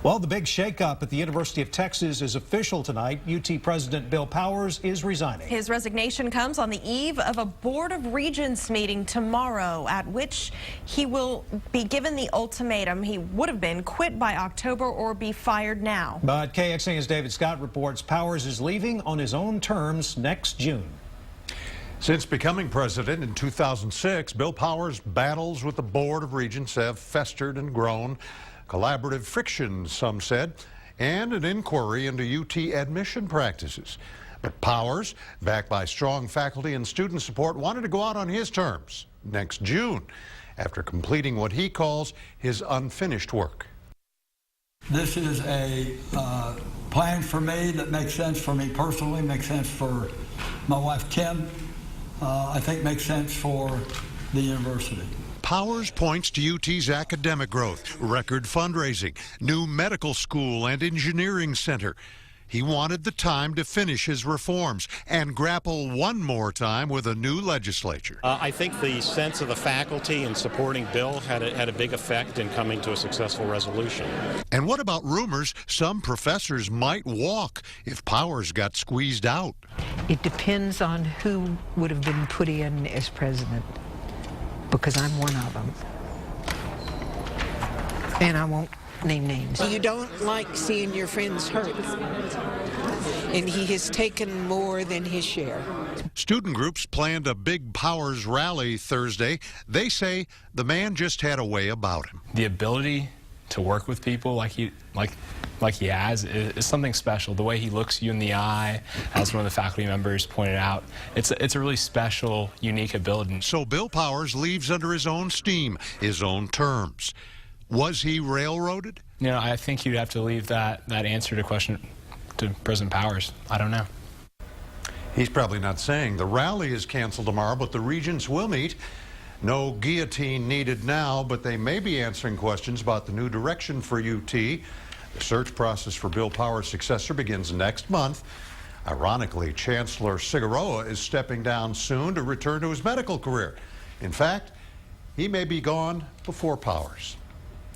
Well, the big shakeup at the University of Texas is official tonight. UT President Bill Powers is resigning. His resignation comes on the eve of a Board of Regents meeting tomorrow, at which he will be given the ultimatum he would have been quit by October or be fired now. But KXAN's David Scott reports Powers is leaving on his own terms next June. Since becoming president in 2006, Bill Powers' battles with the Board of Regents have festered and grown. Collaborative friction, some said, and an inquiry into UT admission practices. But Powers, backed by strong faculty and student support, wanted to go out on his terms next June after completing what he calls his unfinished work. This is a plan for me that makes sense for me personally, makes sense for my wife Kim, I think makes sense for the university. Powers points to UT's academic growth, record fundraising, new medical school and engineering center. He wanted the time to finish his reforms and grapple one more time with a new legislature. I think the sense of the faculty in supporting Bill had a big effect in coming to a successful resolution. And what about rumors some professors might walk if Powers got squeezed out? It depends on who would have been put in as president, because I'm one of them. And I won't name names. You don't like seeing your friends hurt, and he has taken more than his share. Student groups planned a big Powers rally Thursday. They say the man just had a way about him. The ability to work with people like he has is something special. The way he looks you in the eye, as one of the faculty members pointed out, it's a really special, unique ability. So Bill Powers leaves under his own steam, his own terms. Was he railroaded? You know, I think you'd have to leave that answer to question to President Powers. I don't know. He's probably not saying. The rally is canceled tomorrow, but the regents will meet. No guillotine needed now, but they may be answering questions about the new direction for UT. The search process for Bill Powers' successor begins next month. Ironically, Chancellor Cigarroa is stepping down soon to return to his medical career. In fact, he may be gone before Powers.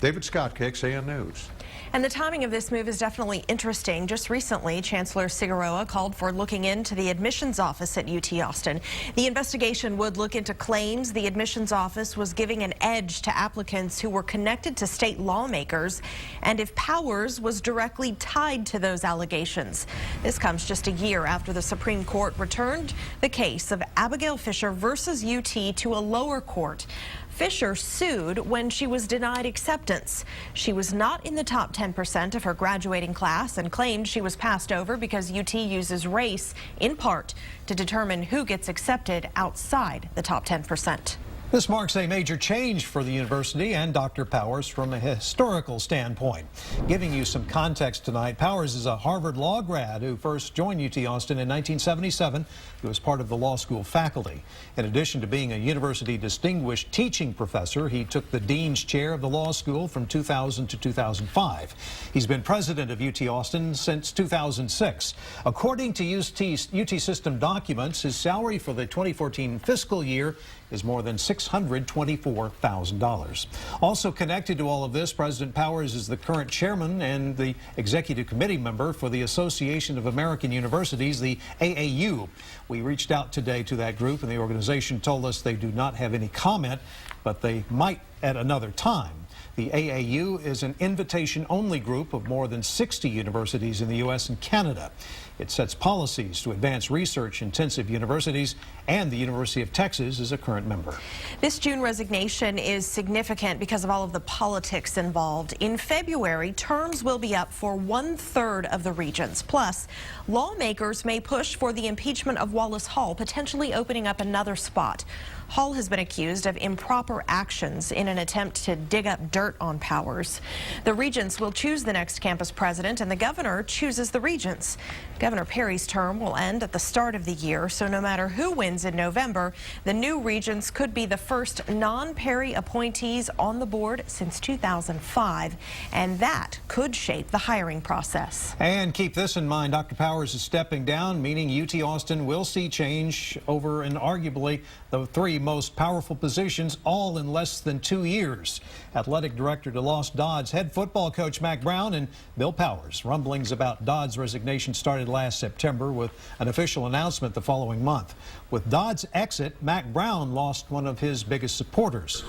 David Scott, KXAN News. And the timing of this move is definitely interesting. Just recently, Chancellor Cigarroa called for looking into the admissions office at UT Austin. The investigation would look into claims the admissions office was giving an edge to applicants who were connected to state lawmakers, and if Powers was directly tied to those allegations. This comes just a year after the Supreme Court returned the case of Abigail Fisher versus UT to a lower court. Fisher sued when she was denied acceptance. She was not in the top 10% of her graduating class and claimed she was passed over because UT uses race, in part, to determine who gets accepted outside the top 10%. This marks a major change for the university and Dr. Powers from a historical standpoint. Giving you some context tonight, Powers is a Harvard Law grad who first joined UT Austin in 1977. He was part of the law school faculty. In addition to being a university distinguished teaching professor, he took the dean's chair of the law school from 2000 to 2005. He's been president of UT Austin since 2006. According to UT system documents, his salary for the 2014 fiscal year is more than $624,000. Also connected to all of this, President Powers is the current chairman and the executive committee member for the Association of American Universities, the AAU. We reached out today to that group, and the organization told us they do not have any comment, but they might at another time. The AAU is an invitation-only group of more than 60 universities in the U.S. and Canada. It sets policies to advance research-intensive universities, and the University of Texas is a current member. This June resignation is significant because of all of the politics involved. In February, terms will be up for 1/3 of the regents. Plus, lawmakers may push for the impeachment of Wallace Hall, potentially opening up another spot. Hall has been accused of improper actions in an attempt to dig up dirt on Powers. The regents will choose the next campus president, and the governor chooses the regents. Governor Perry's term will end at the start of the year, so no matter who wins in November, the new regents could be the first non-Perry appointees on the board since 2005, and that could shape the hiring process. And keep this in mind, Dr. Powers is stepping down, meaning UT Austin will see change over and arguably the three most powerful positions all all in less than 2 years. Athletic Director DeLoss Dodds head football coach Mack Brown and Bill Powers. Rumblings about Dodds' resignation started last September with an official announcement the following month. With Dodds' exit, Mack Brown lost one of his biggest supporters.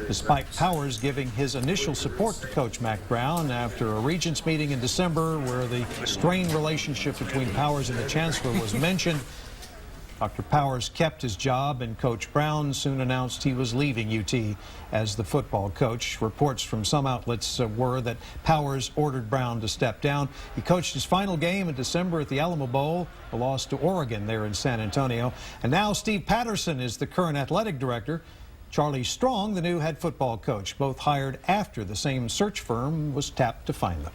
Despite Powers giving his initial support to Coach Mack Brown after a Regents meeting in December where the strained relationship between Powers and the Chancellor was mentioned, Dr. Powers kept his job, and Coach Brown soon announced he was leaving UT as the football coach. Reports from some outlets were that Powers ordered Brown to step down. He coached his final game in December at the Alamo Bowl, a loss to Oregon there in San Antonio. And now Steve Patterson is the current athletic director. Charlie Strong, the new head football coach, both hired after the same search firm was tapped to find them.